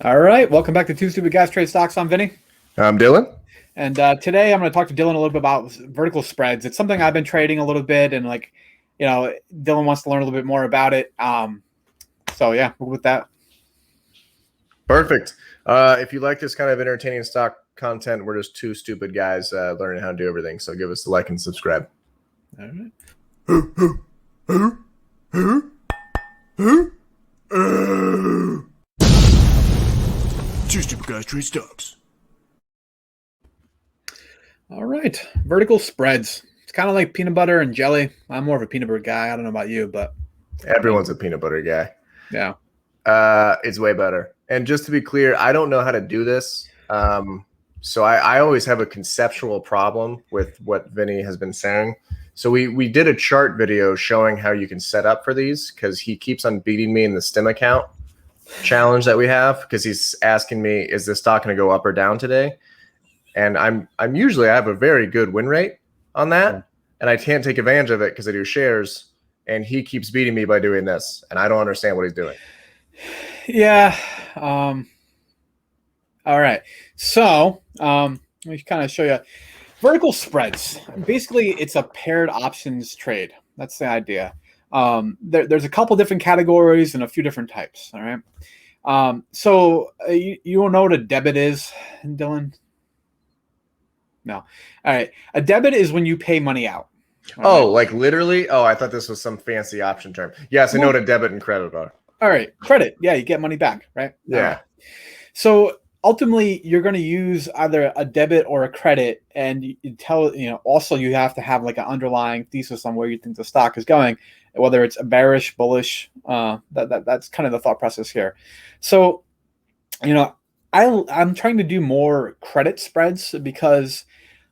All right, welcome back to Two Stupid Guys Trade Stocks. I'm Vinny, I'm Dylan. and today I'm going to talk to Dylan a little bit about vertical spreads. It's something I've been trading a little bit, and Dylan wants to learn a little bit more about it. So yeah, with that. Perfect. If you like this kind of entertaining stock content, we're just two stupid guys learning how to do everything. So give us a like and subscribe. All right. Two stupid guys trade stocks. All right, vertical spreads. It's kind of like peanut butter and jelly. I'm more of a peanut butter guy. I don't know about you, but Everyone's a peanut butter guy. yeah. It's way better. And just to be clear, I don't know how to do this. So I always have a conceptual problem with what Vinny has been saying. So we did a chart video showing how you can set up for these because he keeps on beating me in the stem account challenge that we have because he's asking me, is this stock going to go up or down today? And I'm usually I have a very good win rate on that, and I can't take advantage of it because I do shares, and he keeps beating me by doing this, and I don't understand what he's doing. Yeah. All right. So let me kind of show you vertical spreads. Basically, it's a paired options trade. That's the idea. There's a couple different categories and a few different types. All right. You don't know what a debit is, Dylan? No. All right. A debit is when you pay money out. Oh, like literally? Oh, I thought this was some fancy option term. Yes, I know what a debit and credit are. All right. Credit. Yeah, you get money back, right? Yeah. Right. So ultimately, you're going to use either a debit or a credit, and also you have to have like an underlying thesis on where you think the stock is going, whether it's a bearish, bullish. That's kind of the thought process here. So, I'm trying to do more credit spreads because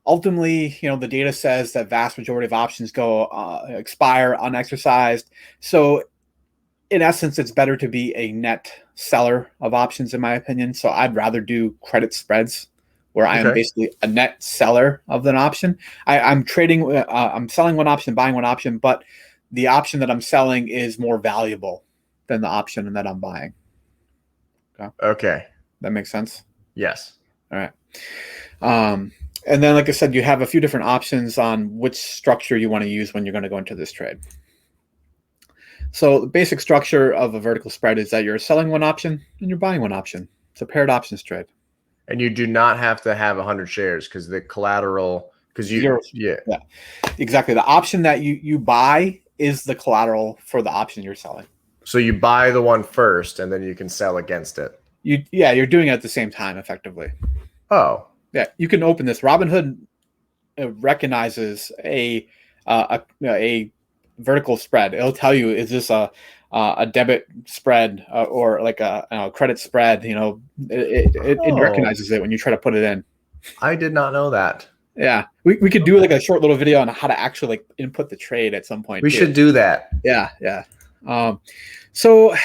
ultimately, the data says that vast majority of options expire unexercised. So in essence, it's better to be a net seller of options, in my opinion. So I'd rather do credit spreads where I am basically a net seller of an option. I'm trading, I'm selling one option, buying one option, but the option that I'm selling is more valuable than the option that I'm buying. Okay. That makes sense? Yes. All right. And then, like I said, you have a few different options on which structure you want to use when you're going to go into this trade. So the basic structure of a vertical spread is that you're selling one option and you're buying one option. It's a paired options trade. And you do not have to have 100 shares because the collateral, because you, yeah, exactly. The option that you buy is the collateral for the option you're selling. So you buy the one first and then you can sell against it. You're doing it at the same time, effectively. Oh. Yeah, you can open this. Robinhood recognizes a vertical spread. It'll tell you, is this a debit spread or like a credit spread? It recognizes it when you try to put it in. I did not know that. Yeah, we could do like a short little video on how to actually like input the trade at some point. We should do that. Yeah. So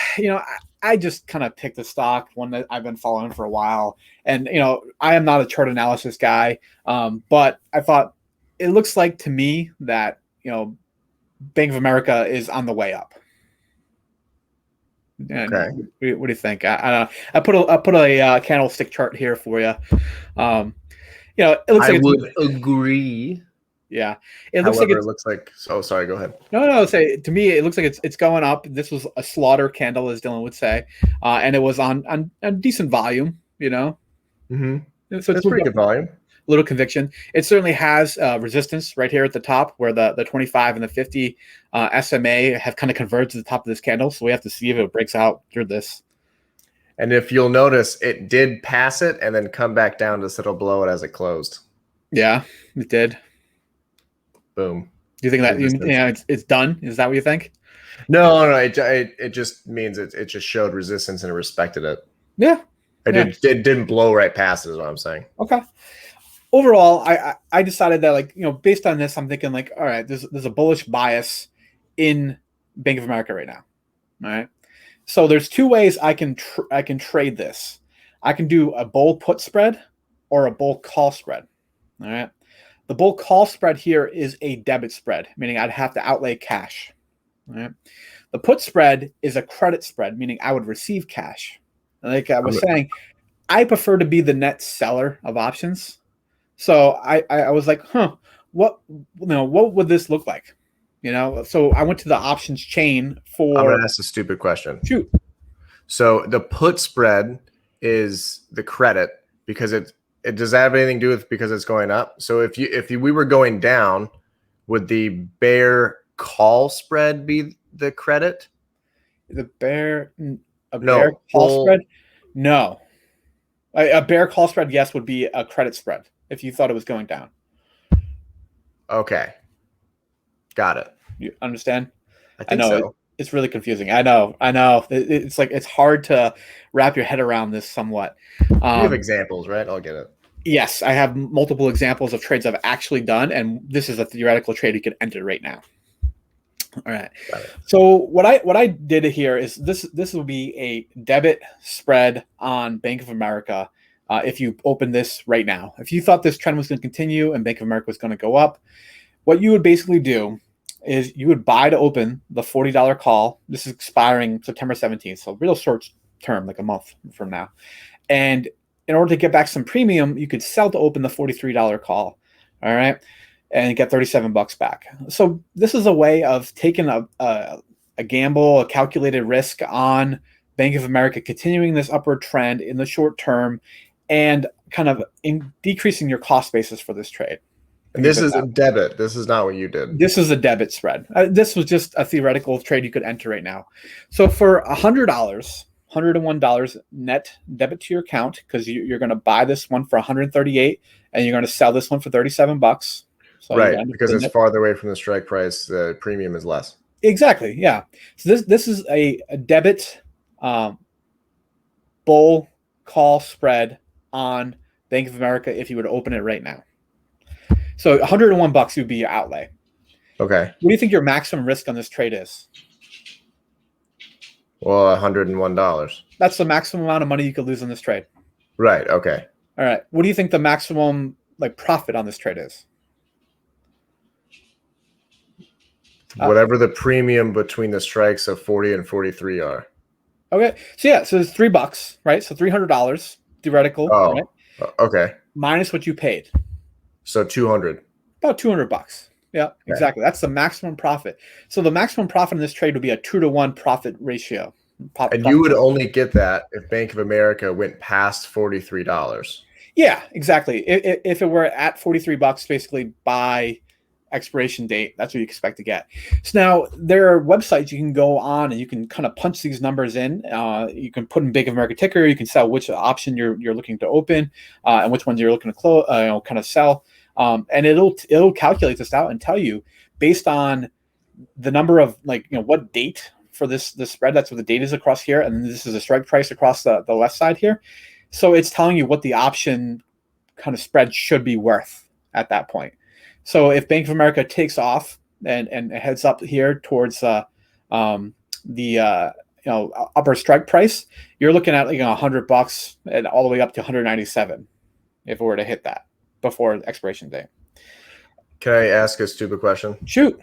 I just kind of picked the stock, one that I've been following for a while. And, I am not a chart analysis guy, but I thought it looks like to me that, Bank of America is on the way up. And okay. What do you think? I put a candlestick chart here for you. It looks like I would agree. Yeah, it looks like. Oh, sorry. Go ahead. No. Say to me, it looks like it's going up. This was a slaughter candle, as Dylan would say, and it was on a decent volume. Mm-hmm. So it's pretty good volume. Little conviction. It certainly has resistance right here at the top, where the 25 and the 50 SMA have kind of converged to the top of this candle. So we have to see if it breaks out through this. And if you'll notice, it did pass it and then come back down to settle below it as it closed. Yeah, it did. Boom. Do you think that it's done? Is that what you think? No. It just means it just showed resistance and it respected it. Yeah. It didn't blow right past it, is what I'm saying. Okay. Overall, I decided that based on this, I'm thinking like, all right, there's a bullish bias in Bank of America right now. All right. So there's two ways I can trade this. I can do a bull put spread or a bull call spread. All right. The bull call spread here is a debit spread, meaning I'd have to outlay cash. All right. The put spread is a credit spread, meaning I would receive cash. Like I was saying, I prefer to be the net seller of options. So I was like, what what would this look like? So I went to the options chain for. I'm gonna ask a stupid question. Shoot. So the put spread is the credit because it does that have anything to do with because it's going up? So if we were going down, would the bear call spread be the credit? Bear call spread? No. A bear call spread, yes, would be a credit spread if you thought it was going down. Okay. Got it. You understand? I think so. It's really confusing. I know. It's like it's hard to wrap your head around this somewhat. You have examples, right? I'll get it. Yes, I have multiple examples of trades I've actually done, and this is a theoretical trade you can enter right now. All right. So what I did here is this will be a debit spread on Bank of America. If you open this right now, if you thought this trend was going to continue and Bank of America was going to go up, what you would basically do is you would buy to open the $40 call. This is expiring September 17th, so real short term, like a month from now. And in order to get back some premium, you could sell to open the $43 call. All right. And get $37 back. So this is a way of taking a gamble, a calculated risk on Bank of America continuing this upward trend in the short term and kind of decreasing your cost basis for this trade. And this is a debit. This is not what you did. This is a debit spread. This was just a theoretical trade you could enter right now. So for $100, $101 net debit to your account, because you're going to buy this one for $138 and you're going to sell this one for $37. So right, because it's farther away from the strike price, the premium is less. Exactly, yeah. So this is a debit bull call spread on Bank of America if you were to open it right now. So $101 would be your outlay. Okay. What do you think your maximum risk on this trade is? Well, $101. That's the maximum amount of money you could lose on this trade. Right, okay. All right. What do you think the maximum profit on this trade is? Whatever the premium between the strikes of 40 and 43 are. Okay. So it's $3, right? So $300 theoretical. Oh, right? Okay. Minus what you paid. So 200. About $200. Yeah, okay. Exactly. That's the maximum profit. So the maximum profit in this trade would be a 2-to-1 profit ratio. And you would only get that if Bank of America went past $43. Yeah, exactly. If it were at $43, basically by expiration date, that's what you expect to get. So now there are websites you can go on and you can kind of punch these numbers in. You can put in Bank of America ticker. You can sell which option you're looking to open and which ones you're looking to close. Kind of sell, and it'll calculate this out and tell you based on the number of what date for this spread. That's what the date is across here, and this is a strike price across the left side here. So it's telling you what the option kind of spread should be worth at that point. So if Bank of America takes off and heads up here towards the upper strike price, you're looking at $100 and all the way up to 197 if it were to hit that before expiration date. Can I ask a stupid question? Shoot.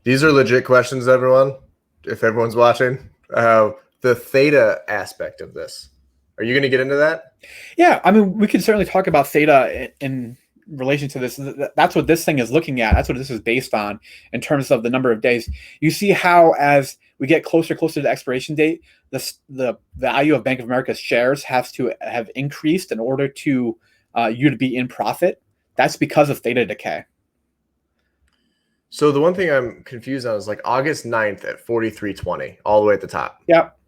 These are legit questions, everyone. If everyone's watching, the theta aspect of this, are you going to get into that? Yeah, I mean, we can certainly talk about theta in relation to this. That's what this thing is looking at. That's what this is based on in terms of the number of days. You see how as we get closer to the expiration date, the value of Bank of America's shares has to have increased in order to you to be in profit. That's because of theta decay. So the one thing I'm confused on is August 9th at 43.20, all the way at the top. Yep.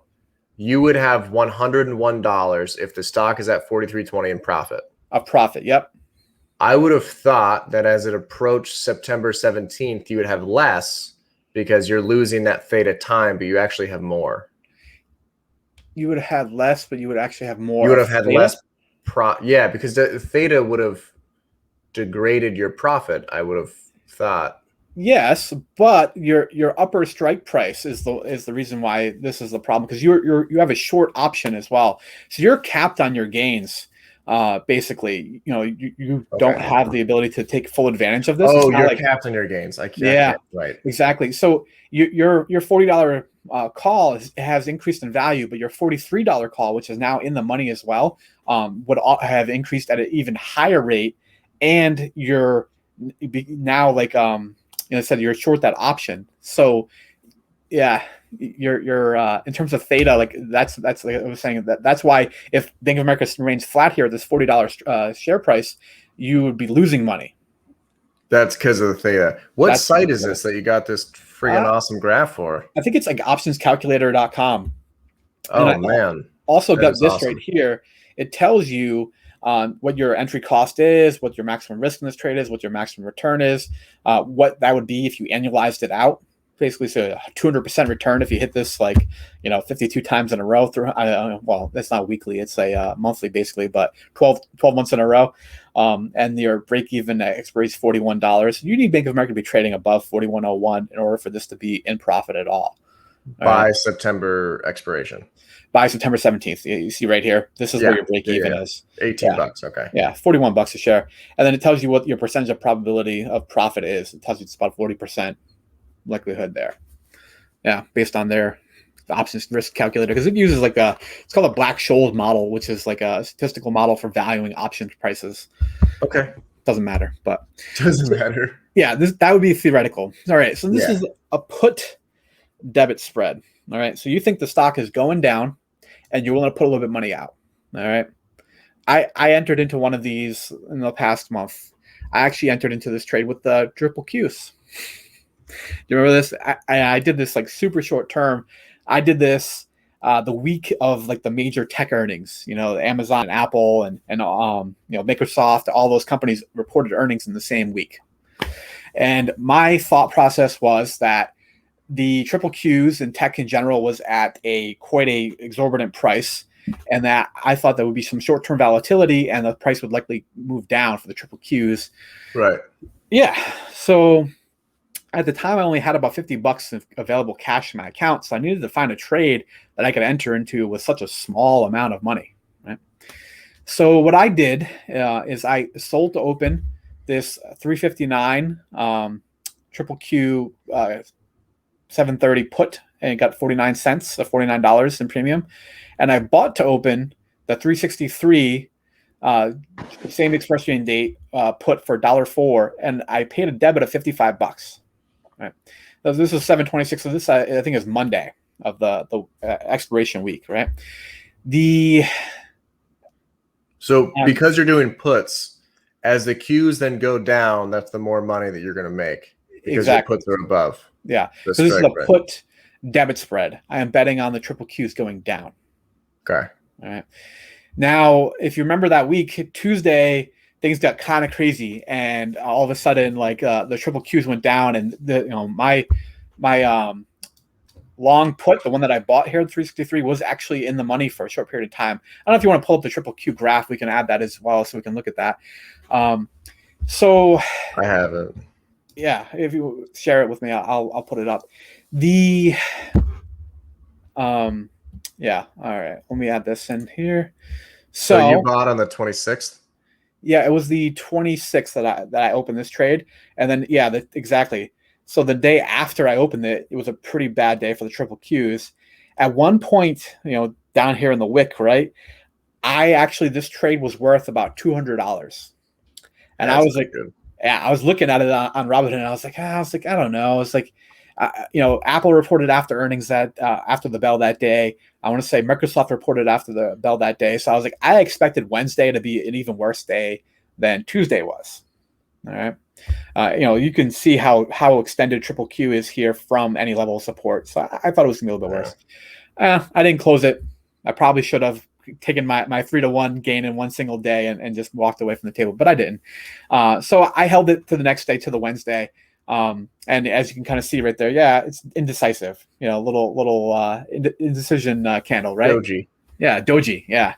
You would have $101 if the stock is at 43.20 in profit. A profit, yep. I would have thought that as it approached September 17th, you would have less because you're losing that theta time, but you actually have more. You would have had less, but you would actually have more. You would have had less. Yeah, because the theta would have degraded your profit, I would have thought. Yes, but your upper strike price is the reason why this is the problem, because you have a short option as well. So you're capped on your gains. Basically, you don't have the ability to take full advantage of this. Oh, you're capped on your gains. I can't. Yeah, right. Exactly. So your $40 call has increased in value, but your $43 call, which is now in the money as well, would have increased at an even higher rate, and you're now like said you're short that option. So yeah, you're in terms of theta, like that's like I was saying, that's why if Bank of America remains flat here at this $40 share price, you would be losing money. That's because of the theta. What site is this that you got this friggin' awesome graph for? I think it's like optionscalculator.com. Oh, man. Also got this awesome right here. It tells you what your entry cost is, what your maximum risk in this trade is, what your maximum return is, what that would be if you annualized it out. Basically, so 200% return if you hit this 52 times in a row through. Well, that's not weekly; it's a monthly, basically, but 12 months in a row. And your break-even expiry is $41. You need Bank of America to be trading above 41.01 in order for this to be in profit at all. By September expiration. By September 17th. You see right here. This is where your break-even is. $18. Okay. Yeah, $41 a share. And then it tells you what your percentage of probability of profit is. It tells you it's about 40% likelihood there. Yeah, based on the options risk calculator, because it uses it's called a Black-Scholes model, which is like a statistical model for valuing options prices. Okay. Doesn't matter, but doesn't matter. Yeah, that would be theoretical. All right, so this is a put debit spread. All right, so you think the stock is going down and you're willing to put a little bit of money out. All right. I entered into one of these in the past month. I actually entered into this trade with the triple Qs. Do you remember this? I did this like super short term. I did this the week of like the major tech earnings, Amazon and Apple and Microsoft, all those companies reported earnings in the same week. And my thought process was that the triple Qs and tech in general was at quite a exorbitant price, and that I thought there would be some short-term volatility and the price would likely move down for the triple Qs. Right. Yeah. So at the time I only had about $50 of available cash in my account. So I needed to find a trade that I could enter into with such a small amount of money. Right. So what I did is I sold to open this 359 triple Q 730 put and got 49 cents of $49 in premium. And I bought to open the 363 same expiration date put for $1.04, and I paid a debit of $55. Right. So this is 7/26. So this I think is Monday of the expiration week, right? So because you're doing puts, as the Qs then go down, that's the more money that you're going to make because your puts are above. Yeah. So this is a put debit spread. I am betting on the triple Qs going down. Okay. All right. Now, if you remember that week, Tuesday, things got kind of crazy, and all of a sudden, the triple Qs went down, and my long put, the one that I bought here, the 363, was actually in the money for a short period of time. I don't know if you want to pull up the triple Q graph. We can add that as well, so we can look at that. So I have it. Yeah, if you share it with me, I'll put it up. Yeah. All right. Let me add this in here. So you bought on the 26th? Yeah, it was the 26th that I opened this trade, and then exactly. So the day after I opened it, it was a pretty bad day for the triple Qs. At one point, down here in the wick, right? This trade was worth about $200, and I was like, good. Yeah, I was looking at it on Robinhood, and I was like, I don't know. It's like, Apple reported after earnings that after the bell that day. I want to say Microsoft reported after the bell that day. So I was like, I expected Wednesday to be an even worse day than Tuesday was. All right. You can see how extended triple Q is here from any level of support. So I thought it was going to be a little bit worse. I didn't close it. I probably should have taken my 3-to-1 gain in one single day and just walked away from the table, but I didn't. So I held it to the next day, to the Wednesday. And as you can kind of see right there, it's indecisive, little indecision candle, right? Doji. Yeah, doji. Yeah.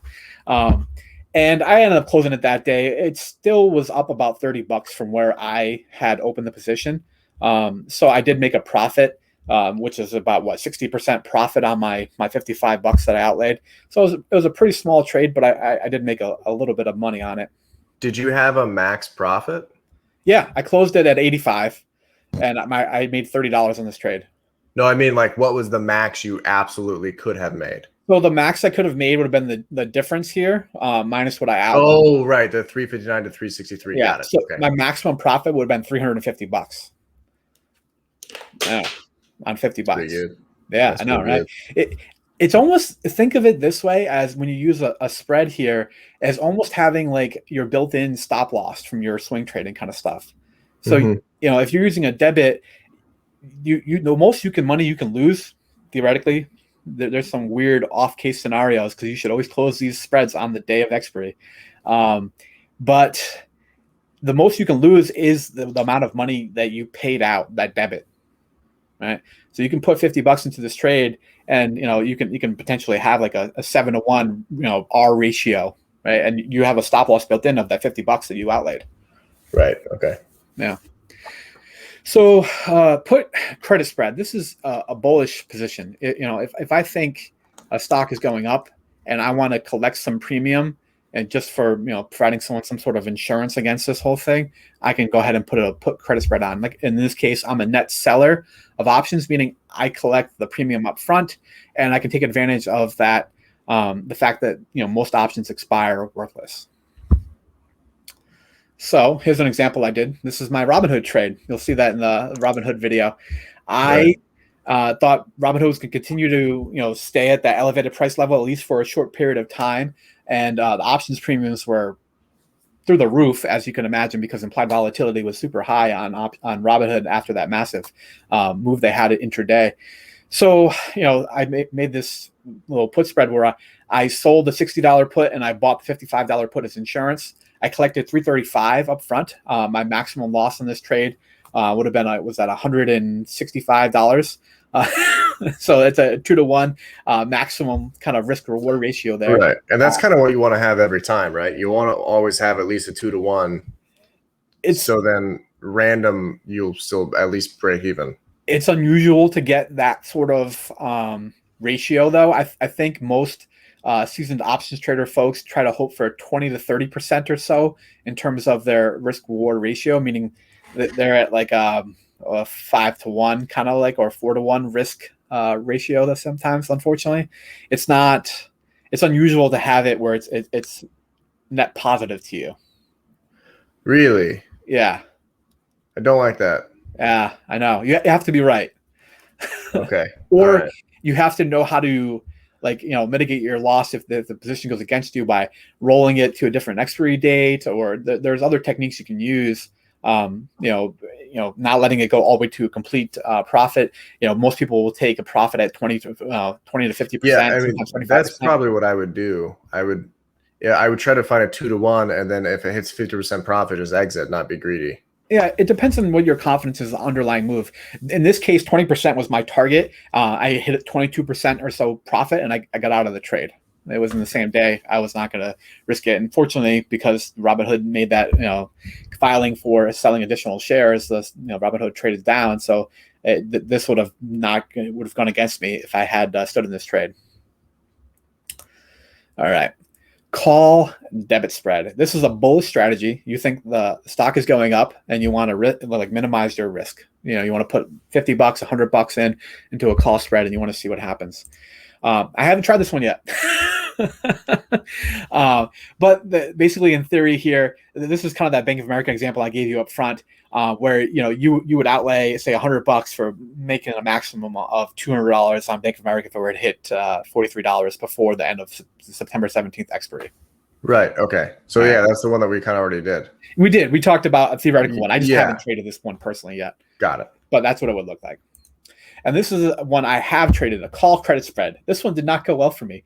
And I ended up closing it that day. It still was up about $30 from where I had opened the position. So I did make a profit, which is about 60% profit on my $55 that I outlaid. So it was a pretty small trade, but I did make a little bit of money on it. Did you have a max profit? Yeah, I closed it at 85, and I made $30 on this trade. No, I mean, like, what was the max you absolutely could have made? So the max I could have made would have been the difference here, minus what I outlined. Oh, right, the 359 to 363. Yeah. Got it. So Okay. my maximum profit would have been $350. Yeah, on $50. Pretty good. Yeah, That's I know, pretty right? It's almost, think of it this way, as when you use a spread here, as almost having like your built-in stop loss from your swing trading kind of stuff. So Mhm. if you're using a debit, the most money you can lose theoretically. There's some weird off case scenarios because you should always close these spreads on the day of expiry. But the most you can lose is the amount of money that you paid out, that debit, right? So you can put $50 into this trade, and you can potentially have like a 7-to-1 R ratio, right? And you have a stop loss built in of that $50 that you outlaid. Right. Okay. Yeah. So put credit spread. This is a bullish position. If I think a stock is going up and I want to collect some premium, and just for providing someone some sort of insurance against this whole thing, I can go ahead and put credit spread on. Like in this case, I'm a net seller of options, meaning I collect the premium up front, and I can take advantage of that. The fact that most options expire worthless. So here's an example I did. This is my Robinhood trade. You'll see that in the Robinhood video. I thought Robinhood was going to continue to stay at that elevated price level at least for a short period of time, and the options premiums were through the roof, as you can imagine, because implied volatility was super high on Robinhood after that massive move they had it intraday. So I made this little put spread where I sold the $60 put and I bought the $55 put as insurance. I collected $335 up front. My maximum loss in this trade would have been was at $165. So it's a 2-to-1 maximum kind of risk reward ratio there. Right, and that's kind of what you want to have every time, right? You want to always have at least a 2-to-1. So then random, you'll still at least break even. It's unusual to get that sort of ratio, though. I think most seasoned options trader folks try to hope for 20 to 30% or so in terms of their risk reward ratio, meaning that they're at like a 5-to-1 kind of like, or 4-to-1 risk ratio. That sometimes, unfortunately, it's unusual to have it where it's net positive to you. Really? Yeah. I don't like that. Yeah, I know. You have to be right. Okay. Or you have to know how to mitigate your loss if the position goes against you by rolling it to a different expiry date, or there's other techniques you can use. Not letting it go all the way to a complete profit. Most people will take a profit at 20 to 50%. Yeah, I mean, that's probably what I would do. I would try to find a 2-to-1, and then if it hits 50% profit, just exit, not be greedy. Yeah, it depends on what your confidence is, the underlying move. In this case, 20% was my target. I hit it 22% or so profit, and I got out of the trade. It was in the same day. I was not going to risk it. And fortunately, because Robinhood made that filing for selling additional shares, Robinhood traded down. So this would have gone against me if I had stood in this trade. All right. Call debit spread. This is a bullish strategy. You think the stock is going up and you want to minimize your risk. You want to put $50, $100 into a call spread, and you want to see what happens. I haven't tried this one yet. But basically in theory here, this is kind of that Bank of America example I gave you up front, where you would outlay say $100 for making a maximum of $200 on Bank of America if it were to hit $43 before the end of September 17th expiry. Right. Okay. So yeah, that's the one that we kind of already did. We talked about a theoretical one. I just haven't traded this one personally yet. Got it. But that's what it would look like. And this is one I have traded, a call credit spread. This one did not go well for me.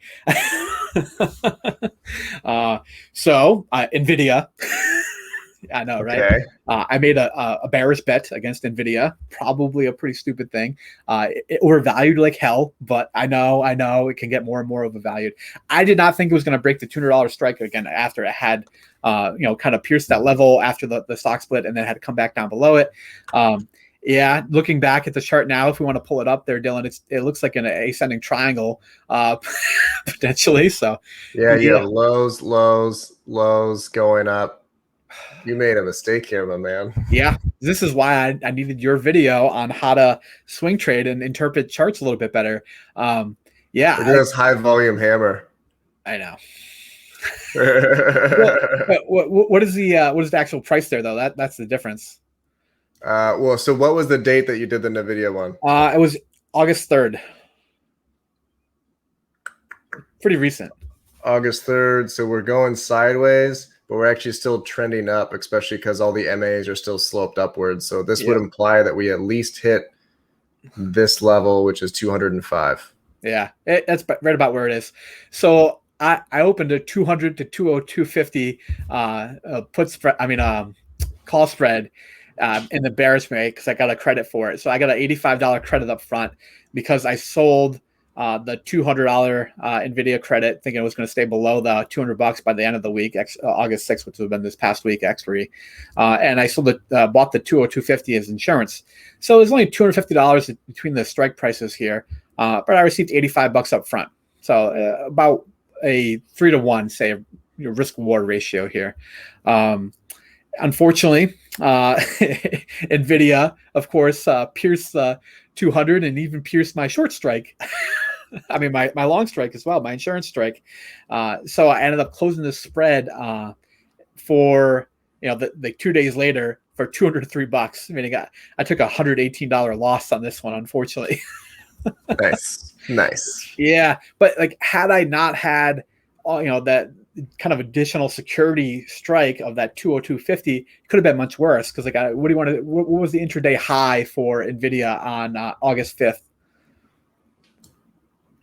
So NVIDIA, I know, right? Okay. I made a bearish bet against NVIDIA, probably a pretty stupid thing. It overvalued like hell, but I know it can get more and more overvalued. I did not think it was going to break the $200 strike again after it had, kind of pierced that level after the stock split and then had to come back down below it. Yeah, looking back at the chart now, if we want to pull it up there, Dylan, it looks like an ascending triangle, potentially. So yeah, lows going up. You made a mistake here, my man. Yeah, this is why I needed your video on how to swing trade and interpret charts a little bit better. Yeah, Look at this high volume hammer. I know. Well, but what is the actual price there though? That's the difference. Well, so what was the date that you did the NVIDIA one? It was August 3rd. Pretty recent. August 3rd. So we're going sideways, but we're actually still trending up, especially because all the MAs are still sloped upwards. So this would imply that we at least hit this level, which is 205. Yeah, that's right about where it is. So I opened a 200 to 202.50 put spread. I mean, call spread in the bearish rate because I got a credit for it. So I got an $85 credit up front because I sold the $200 NVIDIA credit, thinking it was going to stay below the $200 by the end of the week, August 6th, which would have been this past week expiry. And I sold bought the 202.50 as insurance. So there's only $250 between the strike prices here, but I received $85 up front. So about a 3-to-1, say, risk reward ratio here. Unfortunately, NVIDIA, of course, pierced the 200 and even pierced my short strike. I mean, my long strike as well, my insurance strike. So I ended up closing the spread for, the 2 days later for $203. Meaning I took a $118 loss on this one, unfortunately. Nice. Yeah, but like, had I not had, that kind of additional security strike of that 202.50, could have been much worse. Because like, what was the intraday high for NVIDIA on August 5th?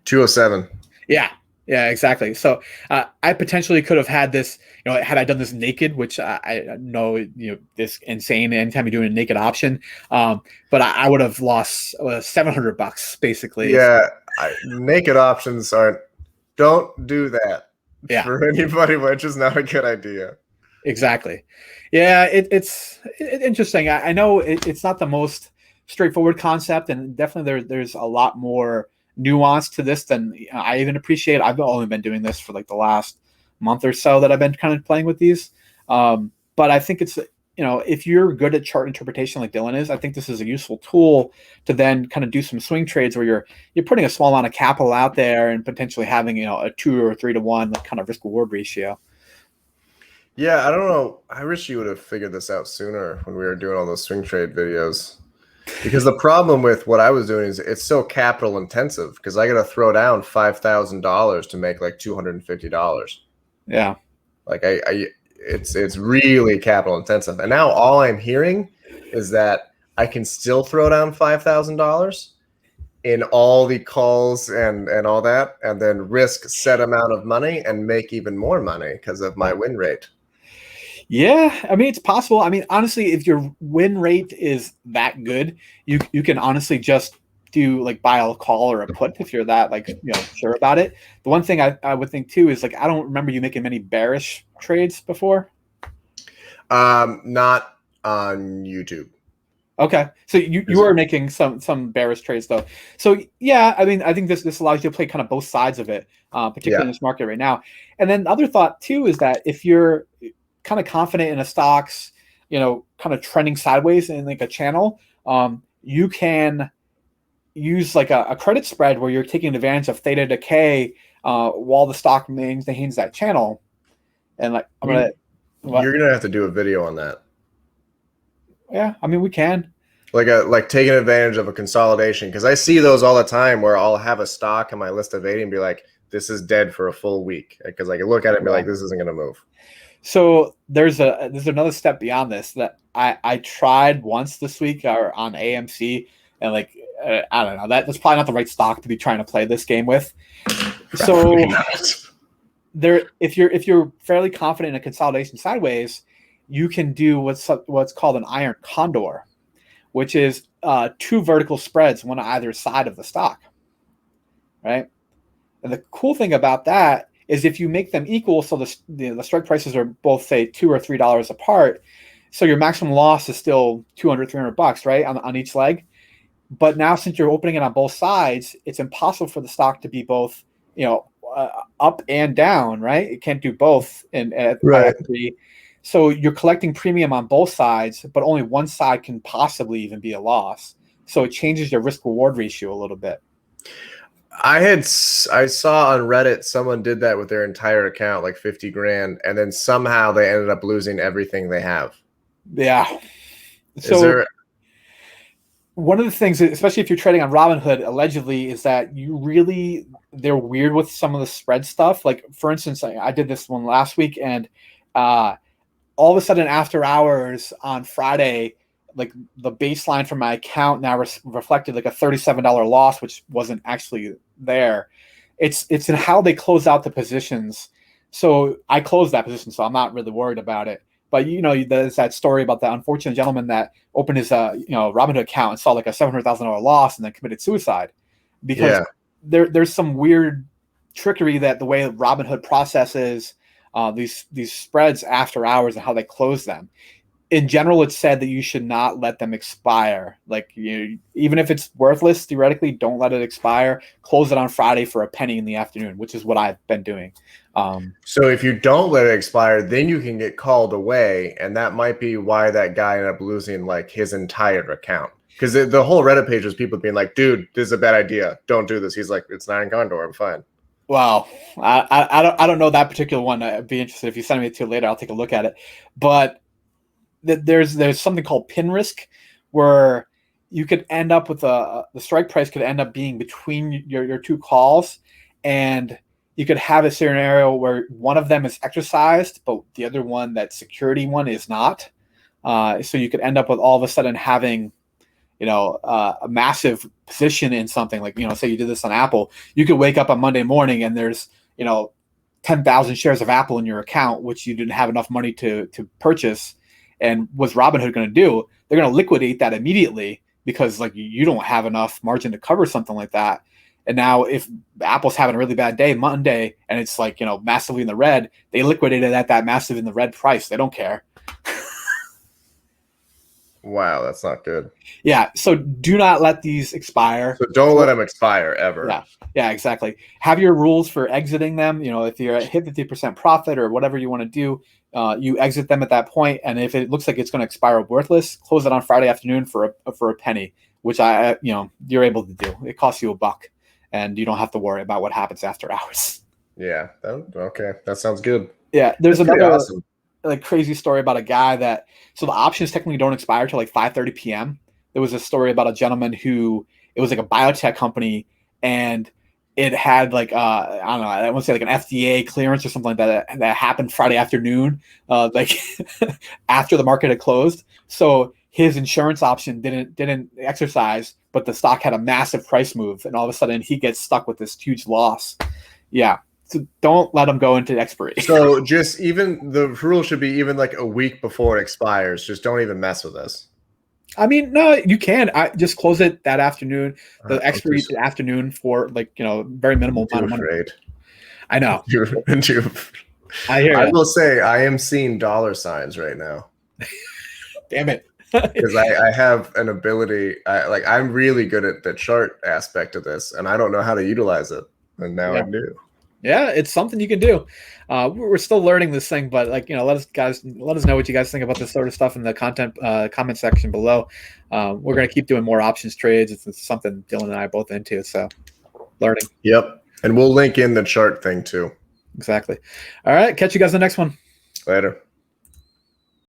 207. Yeah, exactly. So I potentially could have had this, had I done this naked, which I know, this insane anytime you're doing a naked option. But I would have lost $700 basically. Yeah, naked options don't do that. Yeah. For anybody, which is not a good idea. Exactly. Yeah, it's interesting. I know it's not the most straightforward concept, and definitely there's a lot more nuance to this than I even appreciate. I've only been doing this for like the last month or so that I've been kind of playing with these. But I think it's, if you're good at chart interpretation like Dylan is, I think this is a useful tool to then kind of do some swing trades where you're putting a small amount of capital out there and potentially having, a 2 or 3-to-1 kind of risk reward ratio. Yeah, I don't know. I wish you would have figured this out sooner when we were doing all those swing trade videos. Because the problem with what I was doing is it's so capital intensive because I got to throw down $5,000 to make like $250. Yeah. Like it's really capital intensive. And now all I'm hearing is that I can still throw down $5,000 in all the calls and all that, and then risk set amount of money and make even more money because of my win rate. Yeah, I mean, it's possible. I mean, honestly, if your win rate is that good, you can honestly just do like buy a call or a put if you're that sure about it. The one thing I would think too is like, I don't remember you making many bearish trades before. Not on YouTube. Okay, so you are making some bearish trades though. So yeah, I mean, I think this allows you to play kind of both sides of it, particularly in this market right now. And then the other thought too is that if you're kind of confident in a stock's, kind of trending sideways in like a channel, you can use like a credit spread where you're taking advantage of theta decay while the stock maintains that channel. And like, you're gonna have to do a video on that. Yeah, I mean, we can. Like taking advantage of a consolidation, because I see those all the time where I'll have a stock in my list of 80 and be like, this is dead for a full week, because I can look at it and be like, this isn't gonna move. So there's another step beyond this that I tried once this week or on AMC, and like I don't know, that's probably not the right stock to be trying to play this game with. So if you're fairly confident in a consolidation sideways, you can do what's called an iron condor, which is 2 vertical spreads, one on either side of the stock, right? And the cool thing about that is if you make them equal, so the strike prices are both, say, $2 or $3 apart, so your maximum loss is still $200, $300, right, on each leg. But now, since you're opening it on both sides, it's impossible for the stock to be both, up and down, right? It can't do both. And right. So you're collecting premium on both sides, but only one side can possibly even be a loss. So it changes your risk reward ratio a little bit. I saw on Reddit someone did that with their entire account, like 50 grand, and then somehow they ended up losing everything they have. Yeah. Is So there one of the things, especially if you're trading on Robinhood, allegedly, is that they're weird with some of the spread stuff. Like, for instance, I did this one last week, and all of a sudden after hours on Friday, like the baseline for my account now reflected like a $37 loss, which wasn't actually there. It's in how they close out the positions. So I closed that position, so I'm not really worried about it. But there's that story about the unfortunate gentleman that opened his Robinhood account and saw like a $700,000 loss and then committed suicide because yeah. there's some weird trickery that the way Robinhood processes these spreads after hours and how they close them. In general, it's said that you should not let them expire. Like, even if it's worthless, theoretically, don't let it expire. Close it on Friday for a penny in the afternoon, which is what I've been doing. So if you don't let it expire, then you can get called away, and that might be why that guy ended up losing like his entire account. Because the whole Reddit page was people being like, "Dude, this is a bad idea. Don't do this." He's like, "It's not in Condor. I'm fine." Wow, I don't know that particular one. I'd be interested if you send me it to later. I'll take a look at it. But there's something called pin risk, where you could end up with the strike price could end up being between your two calls, and you could have a scenario where one of them is exercised, but the other one, that security one, is not. So you could end up with all of a sudden having a massive position in something like, say you did this on Apple, you could wake up on Monday morning and there's 10,000 shares of Apple in your account, which you didn't have enough money to purchase. And what's Robinhood going to do? They're going to liquidate that immediately because like you don't have enough margin to cover something like that. And now if Apple's having a really bad day Monday and it's like, massively in the red, they liquidated at that massive in the red price. They don't care. Wow, that's not good. Yeah, so do not let these expire. So don't let them expire ever. Yeah, exactly. Have your rules for exiting them. If you're at hit 50% profit or whatever you want to do, you exit them at that point. And if it looks like it's going to expire worthless, close it on Friday afternoon for a penny, which you're able to do. It costs you $1, and you don't have to worry about what happens after hours. Yeah. Okay, that sounds good. Yeah, there's That's another awesome. like crazy story about a guy so the options technically don't expire till like 5:30 p.m. There was a story about a gentleman who, it was like a biotech company, and it had like I don't know, I want to say like an FDA clearance or something like that happened Friday afternoon, like after the market had closed. So his insurance option didn't exercise, but the stock had a massive price move, and all of a sudden he gets stuck with this huge loss. Yeah. So don't let them go into expiry. So just even the rule should be even like a week before it expires. Just don't even mess with this. I mean, no, you can. I just close it that afternoon, the expiry afternoon for like very minimal amount of money. Afraid. I know. I hear. I will say I am seeing dollar signs right now. Damn it. Because I have an ability. I'm really good at the chart aspect of this, and I don't know how to utilize it, and now I do. Yeah, it's something you can do. We're still learning this thing, but let us know what you guys think about this sort of stuff in the comment section below. We're gonna keep doing more options trades. It's something Dylan and I are both into, so learning. Yep, and we'll link in the chart thing too. Exactly. All right, catch you guys in the next one. Later.